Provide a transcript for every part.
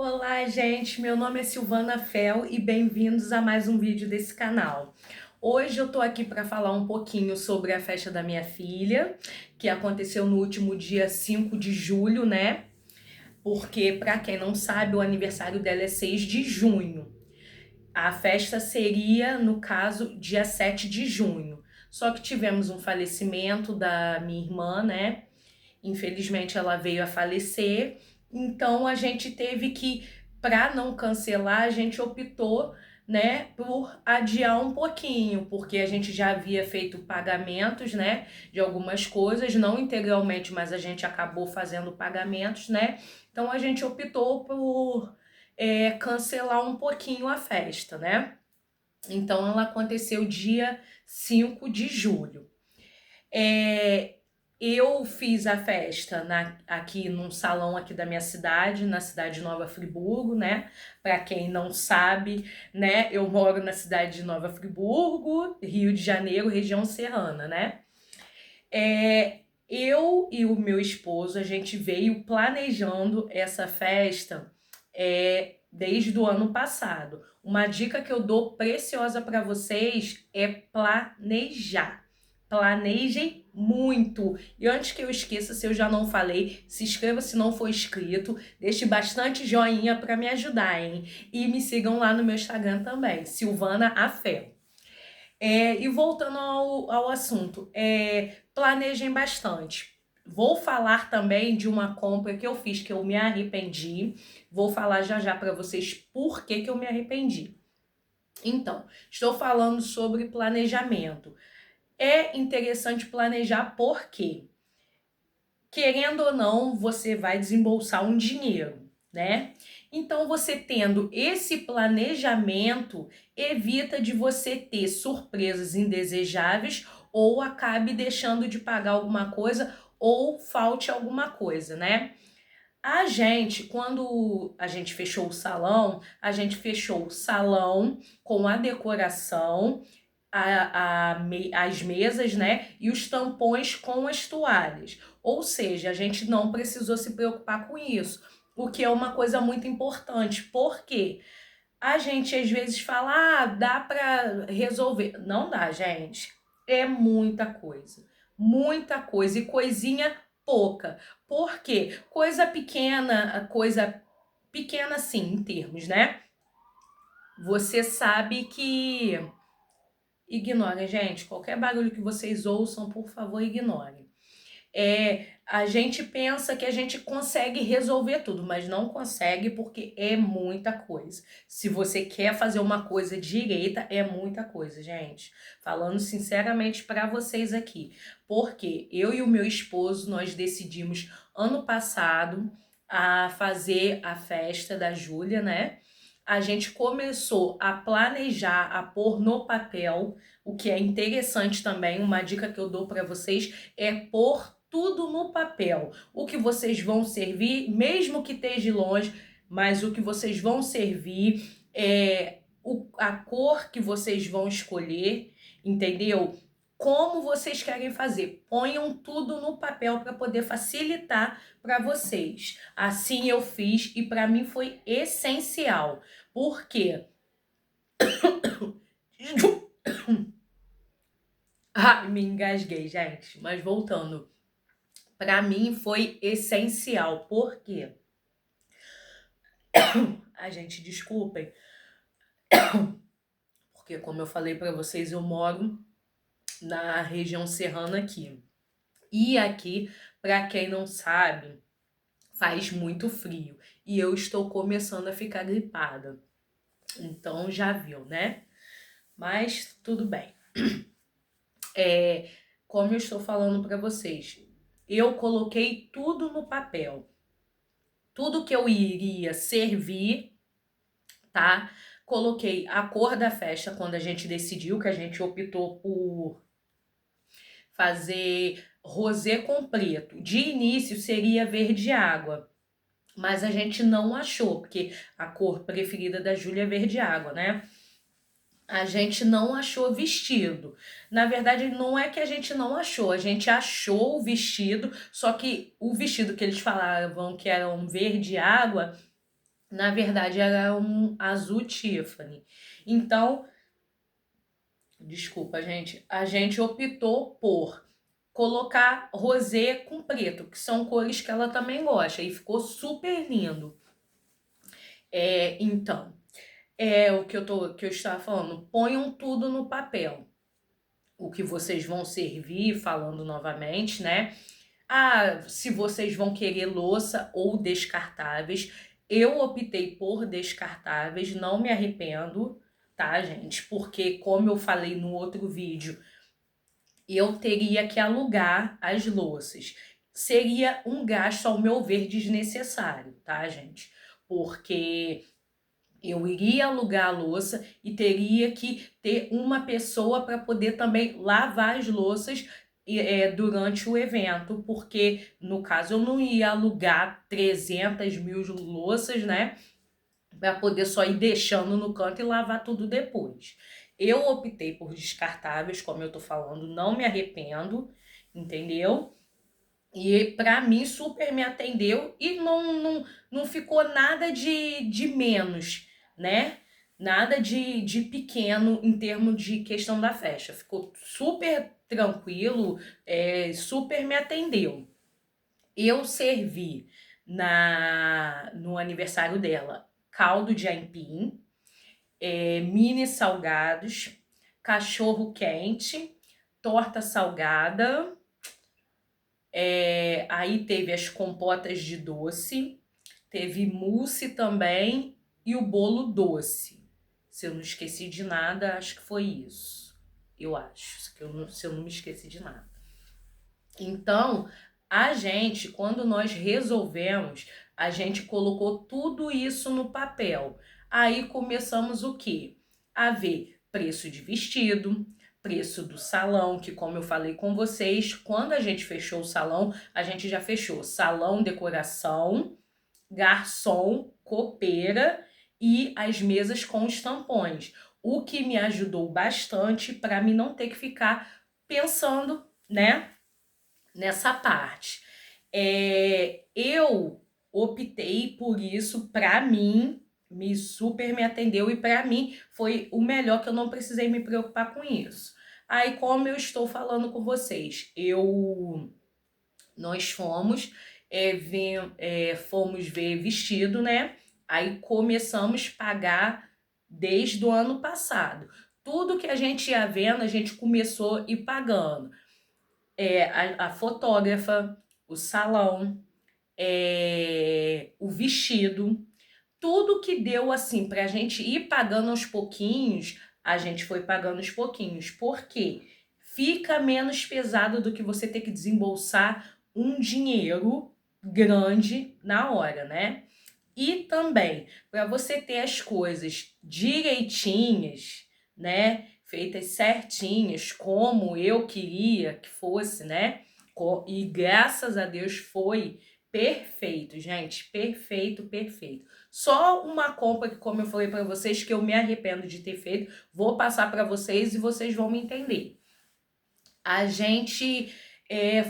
Olá, gente. Meu nome é Silvana Fel e bem-vindos a mais um vídeo desse canal. Hoje eu tô aqui para falar um pouquinho sobre a festa da minha filha, que aconteceu no último dia 5 de julho, né? Porque, para quem não sabe, o aniversário dela é 6 de junho. A festa seria, no caso, dia 7 de junho. Só que tivemos um falecimento da minha irmã, né? Infelizmente ela veio a falecer, então a gente teve que, para não cancelar, a gente optou, né, por adiar um pouquinho, porque a gente já havia feito pagamentos, né, de algumas coisas, não integralmente, mas a gente acabou fazendo pagamentos, né? Então a gente optou por cancelar um pouquinho a festa, né? Então ela aconteceu dia 5 de julho. É, eu fiz a festa aqui num salão aqui da minha cidade, na cidade de Nova Friburgo, né? Para quem não sabe, né? Eu moro na cidade de Nova Friburgo, Rio de Janeiro, região serrana, né? Eu e o meu esposo, a gente veio planejando essa festa desde o ano passado. Uma dica que eu dou preciosa para vocês é planejar. Planejem muito. E antes que eu esqueça, se eu já não falei, se inscreva se não for inscrito, deixe bastante joinha para me ajudar, hein? E me sigam lá no meu Instagram também, Silvana Afé. E voltando ao assunto, planejem bastante. Vou falar também de uma compra que eu fiz que eu me arrependi. Vou falar já já para vocês por que eu me arrependi. Então, estou falando sobre planejamento. É interessante planejar porque, querendo ou não, você vai desembolsar um dinheiro, né? Então, você tendo esse planejamento, evita de você ter surpresas indesejáveis ou acabe deixando de pagar alguma coisa ou falte alguma coisa, né? A gente, quando a gente fechou o salão, a gente fechou o salão com a decoração, as mesas, né? E os tampões com as toalhas. Ou seja, a gente não precisou se preocupar com isso, o que é uma coisa muito importante. Por quê? A gente às vezes fala, dá para resolver. Não dá, gente. É muita coisa e coisinha pouca. Por quê? Coisa pequena sim, em termos, né? Você sabe que ignorem, gente. Qualquer barulho que vocês ouçam, por favor, ignorem. A gente pensa que a gente consegue resolver tudo, mas não consegue porque é muita coisa. Se você quer fazer uma coisa direita, é muita coisa, gente. Falando sinceramente para vocês aqui, porque eu e o meu esposo nós decidimos ano passado a fazer a festa da Júlia, né? A gente começou a planejar, a pôr no papel, o que é interessante também. Uma dica que eu dou para vocês é pôr tudo no papel. O que vocês vão servir, mesmo que esteja longe, mas o que vocês vão servir, a cor que vocês vão escolher, entendeu? Como vocês querem fazer. Ponham tudo no papel para poder facilitar para vocês. Assim eu fiz e para mim foi essencial. Por quê? Me engasguei, gente. Mas voltando. Para mim foi essencial. Por quê? Gente, desculpem. Porque, como eu falei para vocês, eu moro na região serrana aqui. E aqui, para quem não sabe, faz muito frio. E eu estou começando a ficar gripada. Então já viu, né? Mas tudo bem. Como eu estou falando para vocês, eu coloquei tudo no papel. Tudo que eu iria servir, tá? Coloquei a cor da festa quando a gente decidiu, que a gente optou por fazer rosé com preto. De início seria verde água, mas a gente não achou, porque a cor preferida da Júlia é verde água, né? A gente não achou vestido. Na verdade, não é que a gente não achou, a gente achou o vestido, só que o vestido que eles falavam que era um verde água Na verdade, era um azul Tiffany. Então, desculpa, gente, a gente optou por colocar rosé com preto, que são cores que ela também gosta, e ficou super lindo. Então, o que eu estava falando, ponham tudo no papel. O que vocês vão servir, falando novamente, né? Ah, se vocês vão querer louça ou descartáveis. Eu optei por descartáveis, não me arrependo, tá, gente? Porque, como eu falei no outro vídeo, eu teria que alugar as louças. Seria um gasto, ao meu ver, desnecessário, tá, gente? Porque eu iria alugar a louça e teria que ter uma pessoa para poder também lavar as louças durante o evento, porque no caso eu não ia alugar 300 mil louças, né? Para poder só ir deixando no canto e lavar tudo depois. Eu optei por descartáveis, como eu tô falando, não me arrependo, entendeu? E para mim super me atendeu e não ficou nada de menos, né? Nada de pequeno em termos de questão da festa. Ficou super tranquilo, super me atendeu. Eu servi no aniversário dela caldo de aipim, mini salgados, cachorro quente, torta salgada. Aí teve as compotas de doce, teve mousse também e o bolo doce. Se eu não esqueci de nada, acho que foi isso. Eu acho, se eu não me esqueci de nada. Então, a gente, quando nós resolvemos, a gente colocou tudo isso no papel. Aí começamos o quê? A ver preço de vestido, preço do salão, que como eu falei com vocês, quando a gente fechou o salão, a gente já fechou salão, decoração, garçom, copeira e as mesas com os tampões. O que me ajudou bastante para mim não ter que ficar pensando, né, nessa parte. Eu optei por isso, para mim, me atendeu e para mim foi o melhor, que eu não precisei me preocupar com isso. Aí, como eu estou falando com vocês, nós fomos ver vestido, né? Aí começamos a pagar desde o ano passado. Tudo que a gente ia vendo, a gente começou a ir pagando. A fotógrafa, o salão, o vestido, tudo que deu assim pra gente ir pagando aos pouquinhos, a gente foi pagando aos pouquinhos. Por quê? Fica menos pesado do que você ter que desembolsar um dinheiro grande na hora, né? E também, para você ter as coisas direitinhas, né? Feitas certinhas, como eu queria que fosse, né? E graças a Deus foi perfeito, gente. Perfeito, perfeito. Só uma compra que, como eu falei para vocês, que eu me arrependo de ter feito, vou passar para vocês e vocês vão me entender. A gente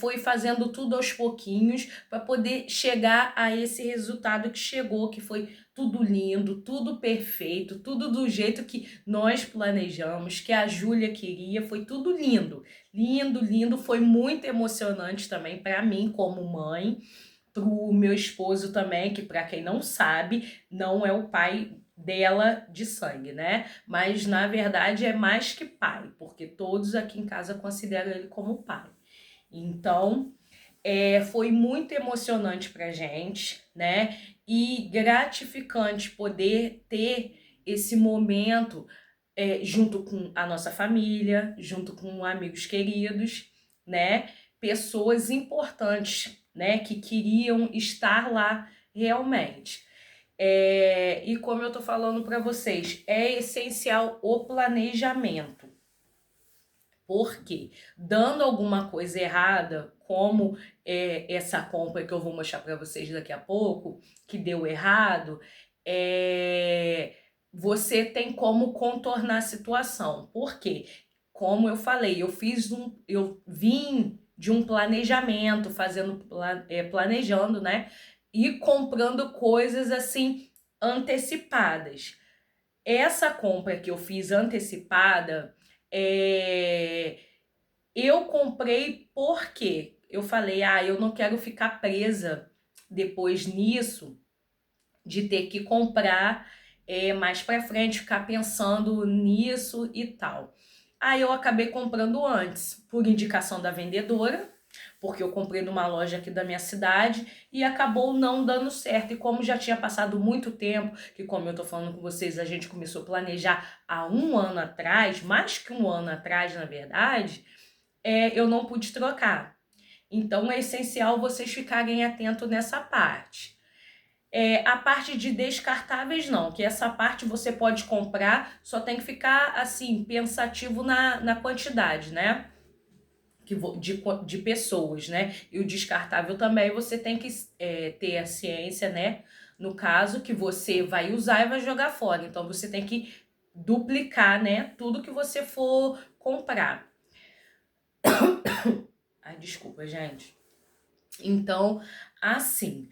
foi fazendo tudo aos pouquinhos para poder chegar a esse resultado que chegou, que foi tudo lindo, tudo perfeito, tudo do jeito que nós planejamos, que a Júlia queria, foi tudo lindo. Lindo, lindo, foi muito emocionante também para mim como mãe, para o meu esposo também, que para quem não sabe, não é o pai dela de sangue, né? Mas na verdade é mais que pai, porque todos aqui em casa consideram ele como pai. Então, foi muito emocionante pra gente, né? E gratificante poder ter esse momento junto com a nossa família, junto com amigos queridos, né? Pessoas importantes, né? Que queriam estar lá realmente. E como eu tô falando para vocês, é essencial o planejamento. Porque dando alguma coisa errada, como essa compra que eu vou mostrar para vocês daqui a pouco, que deu errado, você tem como contornar a situação. Por quê? Como eu falei, eu vim de um planejamento, planejando, né? E comprando coisas assim antecipadas. Essa compra que eu fiz antecipada, eu comprei porque eu falei, eu não quero ficar presa depois nisso, de ter que comprar mais pra frente, ficar pensando nisso e tal. Aí eu acabei comprando antes, por indicação da vendedora, porque eu comprei numa loja aqui da minha cidade e acabou não dando certo. E como já tinha passado muito tempo, que como eu tô falando com vocês, a gente começou a planejar há um ano atrás, mais que um ano atrás, na verdade, eu não pude trocar. Então é essencial vocês ficarem atentos nessa parte. A parte de descartáveis não, que essa parte você pode comprar, só tem que ficar assim, pensativo na quantidade, né? De pessoas, né? E o descartável também você tem que ter a ciência, né? No caso que você vai usar e vai jogar fora. Então você tem que duplicar, né? Tudo que você for comprar. Ai, desculpa, gente. Então, assim,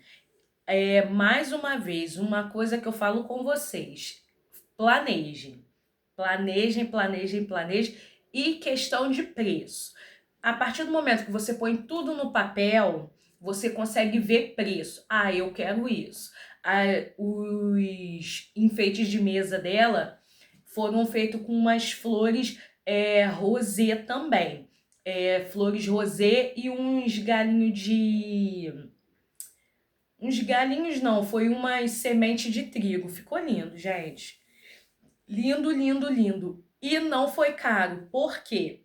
mais uma vez, uma coisa que eu falo com vocês: planejem. Planejem, planejem, planejem. E questão de preço. A partir do momento que você põe tudo no papel, você consegue ver preço. Eu quero isso. Os enfeites de mesa dela foram feitos com umas flores rosé também. Flores rosé e uns galinhos de... Uns galinhos não, foi uma semente de trigo. Ficou lindo, gente. Lindo, lindo, lindo. E não foi caro, porque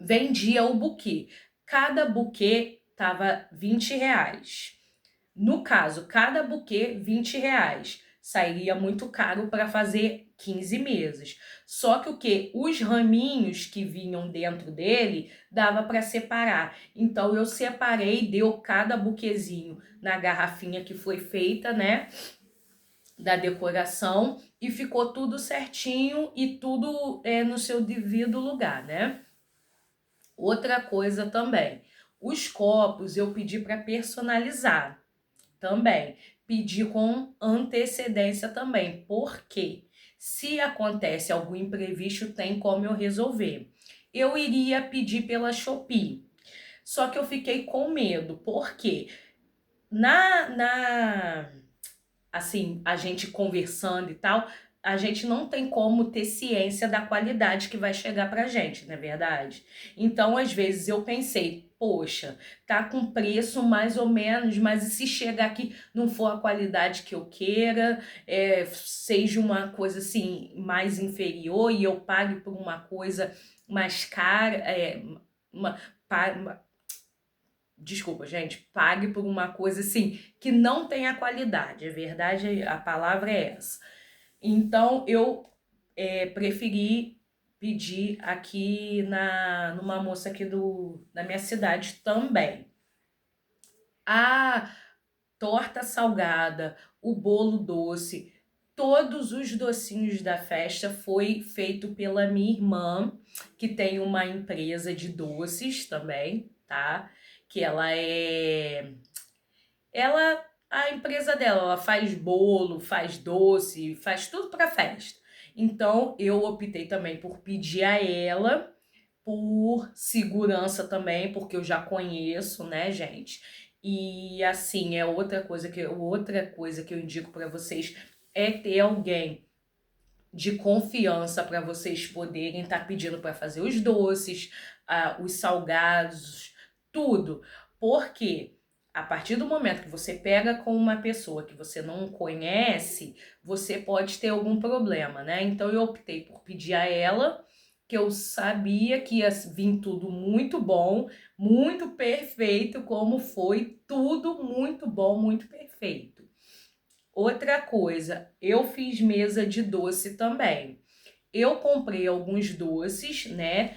vendia o buquê. Cada buquê tava R$ 20. No caso, cada buquê R$ 20. Sairia muito caro para fazer 15 mesas. Só que o que? Os raminhos que vinham dentro dele dava para separar. Então eu separei, deu cada buquezinho na garrafinha que foi feita, né? Da decoração, e ficou tudo certinho e tudo no seu devido lugar, né? Outra coisa também, os copos eu pedi para personalizar também, pedi com antecedência também, porque se acontece algum imprevisto, tem como eu resolver. Eu iria pedir pela Shopee, só que eu fiquei com medo, porque assim, a gente conversando e tal, a gente não tem como ter ciência da qualidade que vai chegar pra gente, não é verdade? Então, às vezes eu pensei, poxa, tá com preço mais ou menos, mas e se chegar aqui não for a qualidade que eu queira, seja uma coisa assim mais inferior e eu pague por uma coisa mais cara, uma, desculpa, gente, pague por uma coisa assim que não tem a qualidade. A verdade, a palavra é essa. Então eu preferi pedir aqui numa moça aqui da minha cidade também. A torta salgada, o bolo doce, todos os docinhos da festa foi feito pela minha irmã, que tem uma empresa de doces também, tá? Que a empresa dela, ela faz bolo, faz doce, faz tudo para festa. Então eu optei também por pedir a ela, por segurança também, porque eu já conheço, né, gente? E assim, outra coisa que eu indico para vocês é ter alguém de confiança para vocês poderem estar pedindo para fazer os doces, os salgados, tudo. Porque a partir do momento que você pega com uma pessoa que você não conhece, você pode ter algum problema, né? Então eu optei por pedir a ela, que eu sabia que ia vir tudo muito bom, muito perfeito, como foi tudo muito bom, muito perfeito. Outra coisa, eu fiz mesa de doce também. Eu comprei alguns doces, né,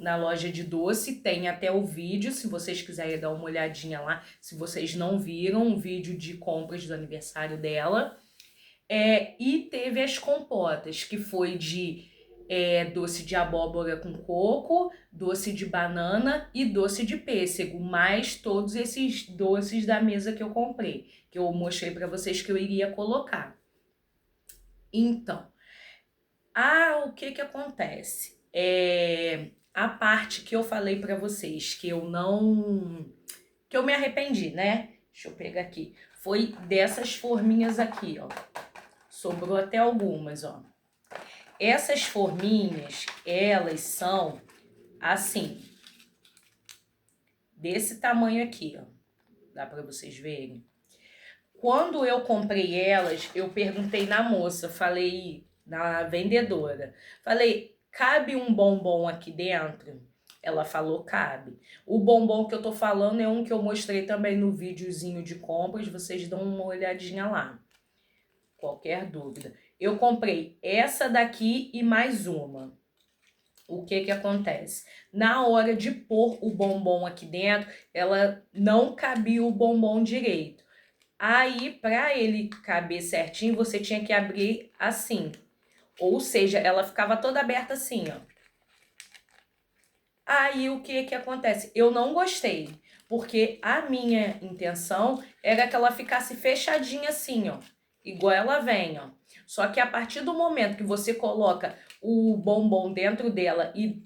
na loja de doce, tem até o vídeo, se vocês quiserem dar uma olhadinha lá, se vocês não viram, o vídeo de compras do aniversário dela. E teve as compotas, que foi de doce de abóbora com coco, doce de banana e doce de pêssego, mais todos esses doces da mesa que eu comprei, que eu mostrei para vocês que eu iria colocar. Então, o que acontece? A parte que eu falei para vocês que eu me arrependi, né? Deixa eu pegar aqui. Foi dessas forminhas aqui, ó. Sobrou até algumas, ó. Essas forminhas, elas são assim, desse tamanho aqui, ó. Dá para vocês verem? Quando eu comprei elas, eu perguntei na moça, falei na vendedora, falei, cabe um bombom aqui dentro? Ela falou, cabe. O bombom que eu tô falando é um que eu mostrei também no videozinho de compras, vocês dão uma olhadinha lá. Qualquer dúvida. Eu comprei essa daqui e mais uma. O que acontece? Na hora de pôr o bombom aqui dentro, ela não cabia o bombom direito. Aí, para ele caber certinho, você tinha que abrir assim. Ou seja, ela ficava toda aberta assim, ó. Aí, o que acontece? Eu não gostei, porque a minha intenção era que ela ficasse fechadinha assim, ó. Igual ela vem, ó. Só que a partir do momento que você coloca o bombom dentro dela e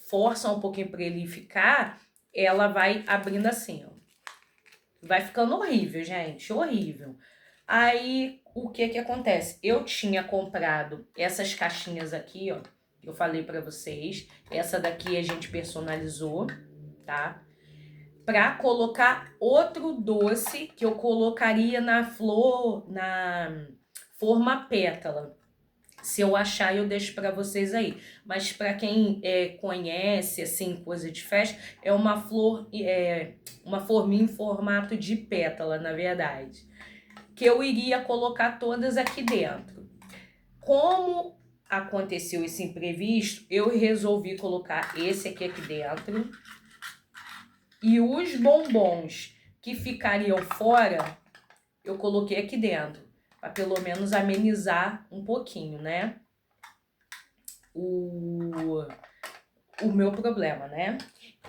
força um pouquinho para ele ficar, ela vai abrindo assim, ó. Vai ficando horrível, gente, horrível. Aí, o que acontece? Eu tinha comprado essas caixinhas aqui, ó, que eu falei pra vocês. Essa daqui a gente personalizou, tá? Pra colocar outro doce que eu colocaria na forma pétala. Se eu achar, eu deixo para vocês aí. Mas para quem conhece, assim, coisa de festa, é uma uma forminha em formato de pétala, na verdade. Que eu iria colocar todas aqui dentro. Como aconteceu esse imprevisto, eu resolvi colocar esse aqui dentro. E os bombons que ficariam fora, eu coloquei aqui dentro. Para pelo menos amenizar um pouquinho, né? O meu problema, né?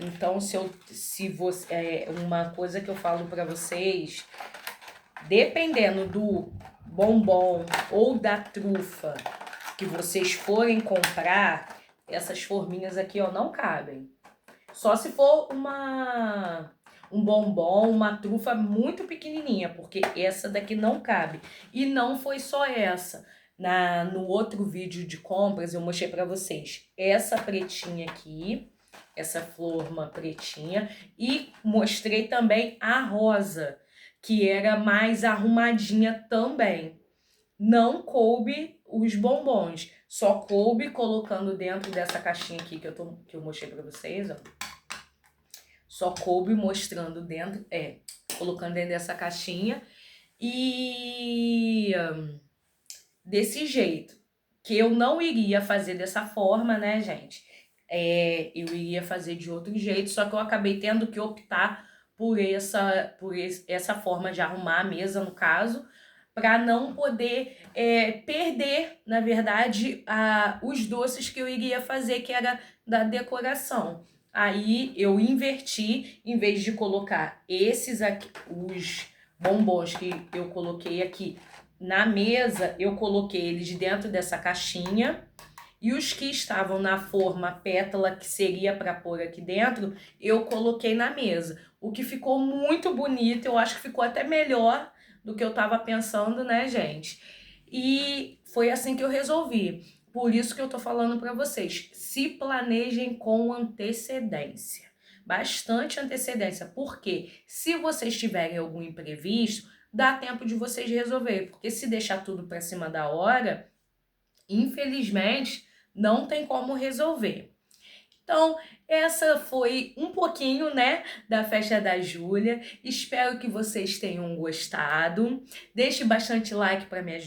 Então, se você uma coisa que eu falo para vocês, dependendo do bombom ou da trufa que vocês forem comprar, essas forminhas aqui, ó, não cabem. Só se for um bombom, uma trufa muito pequenininha, porque essa daqui não cabe. E não foi só essa. No outro vídeo de compras eu mostrei para vocês essa pretinha aqui, essa forma pretinha, e mostrei também a rosa, que era mais arrumadinha também. Não coube os bombons, só coube colocando dentro dessa caixinha aqui que eu mostrei para vocês, ó. Só coube mostrando dentro, colocando dentro dessa caixinha e desse jeito, que eu não iria fazer dessa forma, né, gente? Eu iria fazer de outro jeito, só que eu acabei tendo que optar por essa forma de arrumar a mesa, no caso, para não poder perder, na verdade, os doces que eu iria fazer, que era da decoração. Aí eu inverti, em vez de colocar esses aqui, os bombons que eu coloquei aqui na mesa, eu coloquei eles dentro dessa caixinha. E os que estavam na forma pétala, que seria para pôr aqui dentro, eu coloquei na mesa. O que ficou muito bonito, eu acho que ficou até melhor do que eu estava pensando, né, gente? E foi assim que eu resolvi. Por isso que eu tô falando para vocês, se planejem com antecedência. Bastante antecedência, porque se vocês tiverem algum imprevisto, dá tempo de vocês resolver, porque se deixar tudo para cima da hora, infelizmente, não tem como resolver. Então, essa foi um pouquinho, né, da festa da Júlia. Espero que vocês tenham gostado. Deixe bastante like para me ajudar.